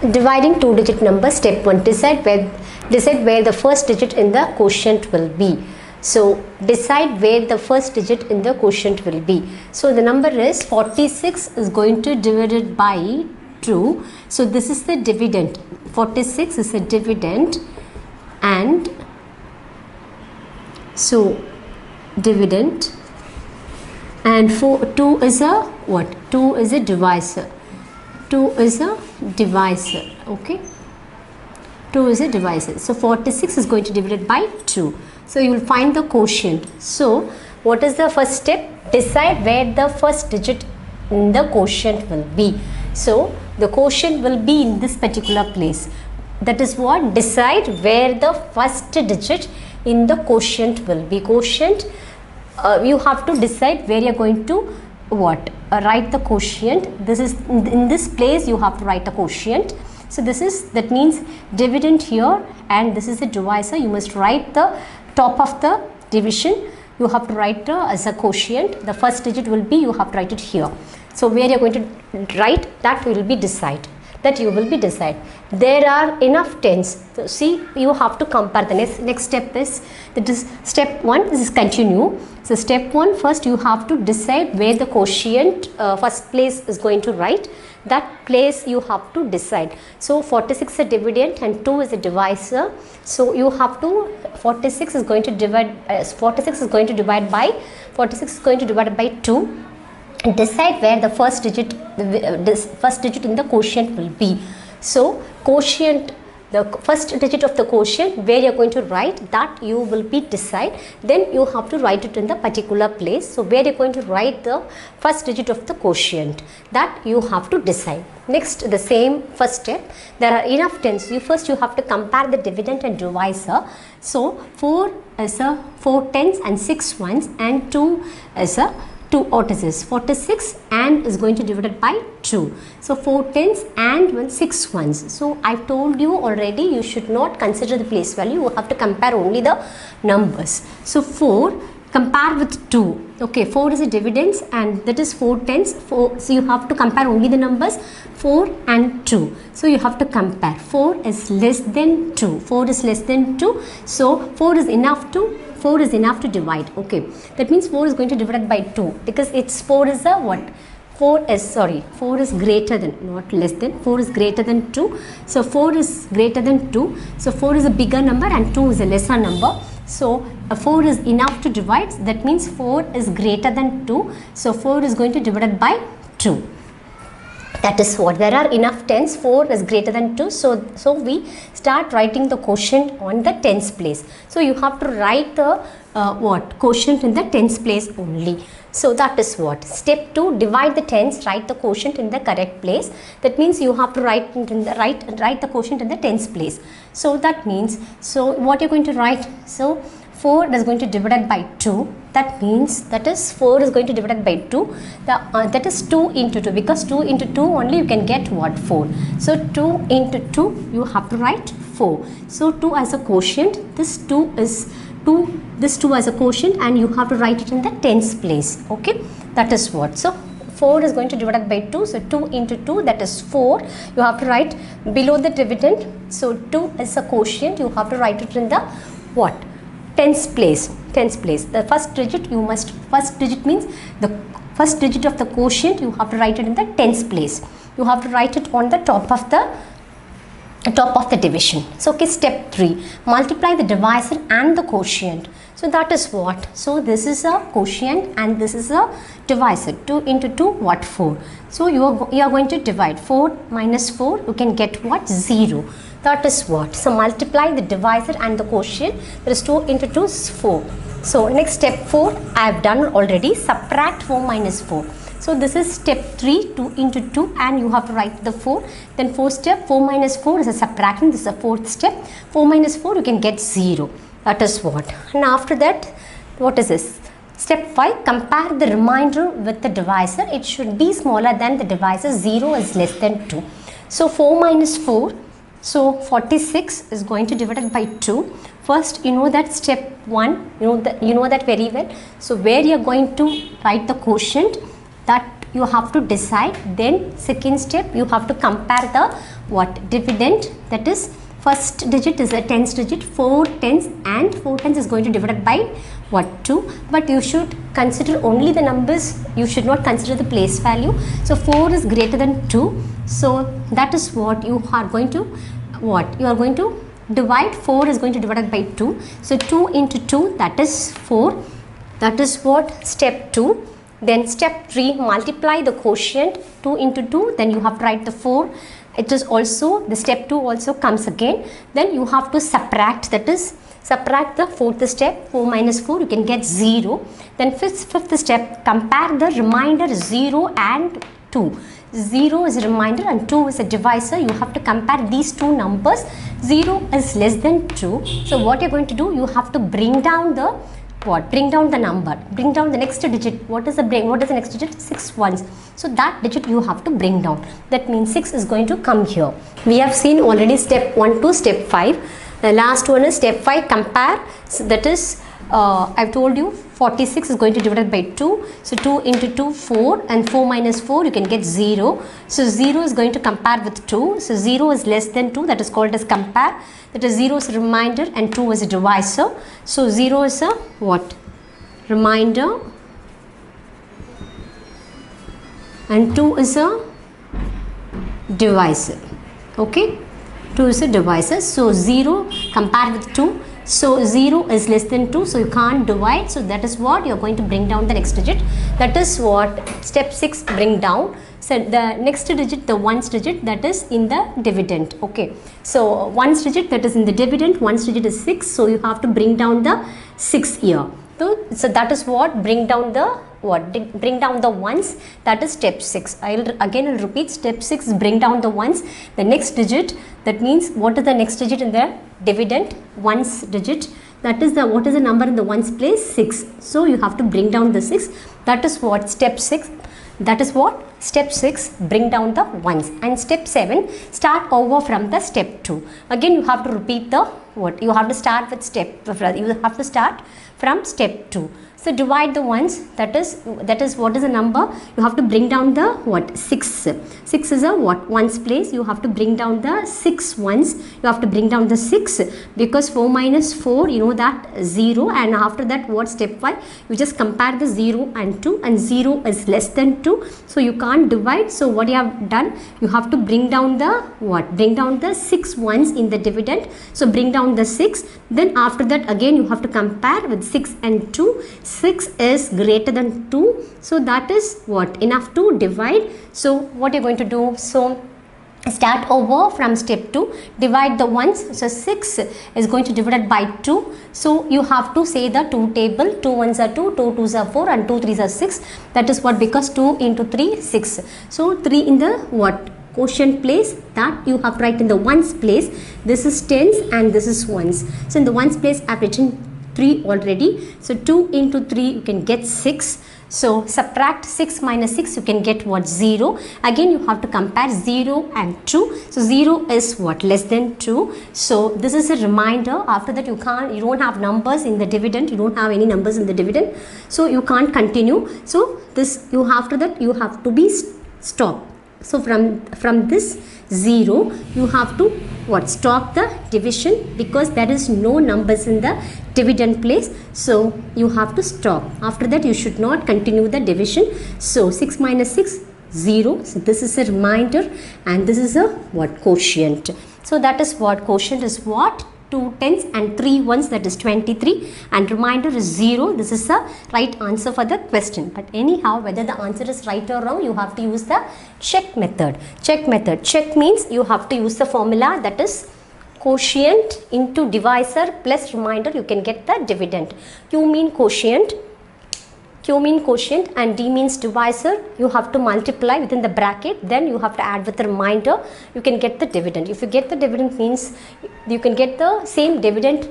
Dividing two-digit numbers, step 1, decide where the first digit in the quotient will be. So decide where the first digit in the quotient will be. So the number is 46 is going to divide it by 2. So this is the dividend. 46 is a dividend, and so dividend, and 2 is a what? 2 is a divisor. 2 is a divisor. Okay, 2 is a divisor. So 46 is going to divide it by 2. So you will find the quotient. So what is the first step? Decide where the first digit in the quotient will be. So the quotient will be in this particular place. That is what? Decide where the first digit in the quotient will be. Quotient, you have to decide where you are going to what? Write the quotient. This is in this place you have to write a quotient. So that means dividend here, and this is the divisor. You must write the top of the division. You have to write as a quotient. The first digit will be, you have to write it here. So where you are going to write, that will be decide. That you will be decide. There are enough tens. So see, you have to compare. The next step is, that is step 1. This is continue. So step 1, first you have to decide where the quotient first place is going to write. That place you have to decide. So 46 is a dividend and 2 is a divisor. So you have to, 46 is going to divide by 46 is going to divide by 2. Decide where the first digit in the quotient will be. So quotient, the first digit of the quotient, where you are going to write, that you will be decide. Then you have to write it in the particular place. So where you are going to write the first digit of the quotient, that you have to decide. Next, the same first step, there are enough tens. You have to compare the dividend and divisor. So 4 is a 4 tens and 6 ones, and 2 is a 2, what is this? 46 and is going to divide it by 2. So 4 tens and 6 ones. So I told you already, you should not consider the place value. You have to compare only the numbers. So 4 compare with 2. Okay, 4 is a dividends, and that is 4 tens. 4. So you have to compare only the numbers 4 and 2. So you have to compare. 4 is less than 2. 4 is less than 2. So 4 is enough to divide. Okay, that means 4 is going to divide by 2, because it's 4 is a what? 4 is greater than, not less than, 4 is greater than 2. So 4 is greater than 2. So 4 is a bigger number and 2 is a lesser number. So 4 is enough to divide. That means 4 is greater than 2. So 4 is going to divide by 2. That is what, there are enough tens. 4 is greater than 2. So we start writing the quotient on the tens place. So you have to write the quotient in the tens place only. So that is what. Step 2, divide the tens, write the quotient in the correct place. That means you have to write the quotient in the tens place. So that means, so what you're going to write? So 4 is going to divide by 2. That means, that is 4 is going to divide by 2. That is 2 into 2, because 2 into 2 only you can get what? 4. So 2 into 2 you have to write 4. So 2 as a quotient, this 2 is 2, this 2 as a quotient, and you have to write it in the tens place. Okay, that is what. So 4 is going to divide by 2. So 2 into 2, that is 4. You have to write below the dividend. So 2 is a quotient, you have to write it in the what? Tens place. The first digit means the first digit of the quotient, you have to write it in the tens place. You have to write it on the top of the division. So okay, step 3, multiply the divisor and the quotient. So that is what. So this is a quotient and this is a divisor. 2 into 2, what? 4. So you are going to divide. 4 minus 4, you can get what? 0. That is what. So multiply the divisor and the quotient. That is 2 into 2 is 4. So next, step 4, I have done already. Subtract 4 minus 4. So this is step 3, 2 into 2, and you have to write the 4. Then 4th step, 4 minus 4 is a subtraction. This is the 4th step. 4 minus 4, you can get 0. That is what. And after that, what is this? Step 5, compare the remainder with the divisor. It should be smaller than the divisor. 0 is less than 2. So 4 minus 4. So 46 is going to divide it by 2. First, you know that step 1, you know that very well. So where you are going to write the quotient, that you have to decide. Then second step, you have to compare the what dividend, that is first digit is a tens digit, 4 tens, and 4 tens is going to divide by what 2, but you should consider only the numbers, you should not consider the place value. So 4 is greater than 2, so that is what you are going to you are going to divide. 4 is going to divide by 2, so 2 into 2, that is 4. That is what step 2. Then step 3, multiply the quotient, 2 into 2, then you have to write the 4. It is also, the step 2 also comes again. Then you have to subtract, that is subtract the fourth step, 4 minus 4, you can get 0. Then fifth step, compare the remainder 0 and 2. 0 is a remainder and 2 is a divisor. You have to compare these two numbers. 0 is less than 2. So what you're going to do, you have to bring down the bring down the number, bring down the next digit. What is the next digit? 6 ones. So that digit you have to bring down. That means 6 is going to come here. We have seen already step 1 to step 5. The last one is step 5, compare. So that is I've told you 46 is going to divide by 2. So 2 into 2, 4, and 4 minus 4, you can get 0. So 0 is going to compare with 2. So 0 is less than 2, that is called as compare. That is 0 is a remainder and 2 is a divisor. So 0 is a what? Remainder and 2 is a divisor. Okay, 2 is a divisor. So 0 compare with 2. So 0 is less than 2, so you can't divide. So that is what you are going to bring down the next digit. That is what step 6 bring down. So the next digit, the ones digit, that is in the dividend. Okay, so ones digit, that is in the dividend, ones digit is 6, so you have to bring down the 6 here. So that is what bring down the bring down the ones, that is step 6. I'll repeat, step 6 is bring down the ones. The next digit, that means what is the next digit in the dividend? Ones digit, that is the what is the number in the ones place? 6. So you have to bring down the 6. That is what step 6. That is what step 6 bring down the ones. And step 7 start over from the step 2. Again you have to repeat the what? You have to start with you have to start from step 2. So divide the ones, that is what is the number? You have to bring down the what? 6. 6 is a what? Ones place. You have to bring down the 6 ones. You have to bring down the 6 because 4 minus 4, you know that 0, and after that what step 5? You just compare the 0 and 2, and 0 is less than 2. So you can't divide. So what you have done? You have to bring down the what? Bring down the 6 ones in the dividend. So bring down the 6. Then after that again you have to compare with 6 and 2. 6 is greater than 2, so that is what? Enough to divide. So what you're going to do? So start over from step 2, divide the ones. So 6 is going to divide by 2. So you have to say the 2 table. 2 ones are 2, 2 twos are 4, and 2 threes are 6. That is what? Because 2 into 3, 6. So 3 in the what? Quotient place, that you have to write in the ones place. This is tens and this is ones. So in the ones place I have written 3 already. So 2 into 3 you can get 6. So subtract 6 minus 6, you can get what? 0. Again you have to compare 0 and 2. So 0 is what? Less than 2. So this is a reminder. After that you don't have numbers in the dividend. You don't have any numbers in the dividend. So you can't continue. So this after that you have to be stopped. So from this 0 you have to what? Stop the division because there is no numbers in the dividend place. So you have to stop. After that you should not continue the division. So 6 minus 6, 0. So this is a remainder and this is a what? Quotient. So that is what? Quotient is what? 2 tens and 3 ones, that is 23, and remainder is 0. This is the right answer for the question. But anyhow, whether the answer is right or wrong, you have to use the check method. Check method. Check means you have to use the formula, that is quotient into divisor plus remainder, you can get the dividend. Q mean quotient, Q mean quotient, and D means divisor. You have to multiply within the bracket, then you have to add with the remainder, you can get the dividend. If you get the dividend means you can get the same dividend,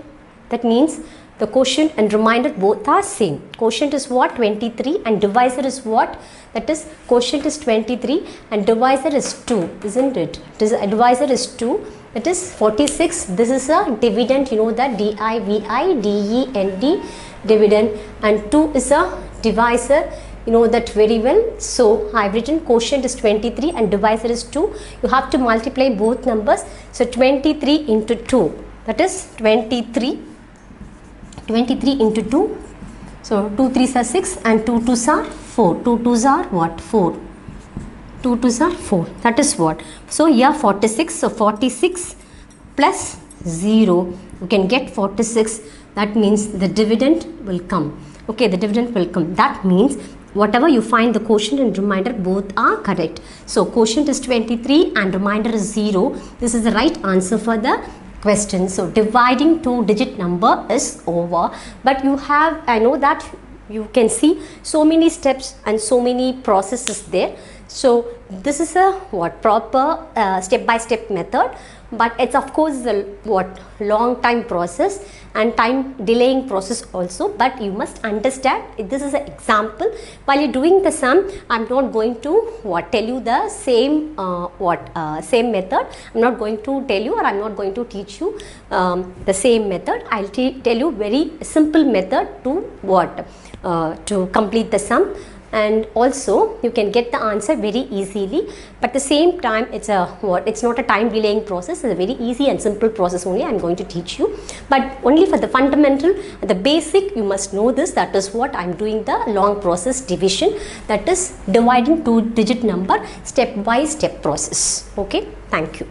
that means the quotient and remainder both are same. Quotient is what? 23, and divisor is what? That is quotient is 23 and divisor is 2, isn't it? Divisor is 2, that is 46. This is a dividend, you know that, D-I-V-I-D-E-N-D, dividend, and 2 is a divisor. you know that very well. So I have written quotient is 23 and divisor is 2. You have to multiply both numbers. So 23 into 2, that is 23 into 2. So 2 3s are 6 and 2 2s are 4. 2 2s are what? 4. 2 2s are 4. That is what? So here 46. So 46 plus 0. You can get 46. That means the dividend will come. Okay, the dividend will come. That means whatever you find, the quotient and remainder both are correct. So quotient is 23 and remainder is 0. This is the right answer for the question. So dividing 2-digit number is over. But you have, I know that you can see so many steps and so many processes there. So this is a proper step-by-step method, but it's of course a long time process and time delaying process also. But you must understand this is an example. While you're doing the sum, I'm not going to tell you the same same method. I'm not going to tell you, or I'm not going to teach you the same method. I'll tell you very simple method to complete the sum. And also you can get the answer very easily, but at the same time it's not a time delaying process. It's a very easy and simple process only I'm going to teach you, but only for the fundamental, the basic, you must know this. That is what I'm doing, the long process division, that is dividing 2-digit number step by step process. Okay, thank you.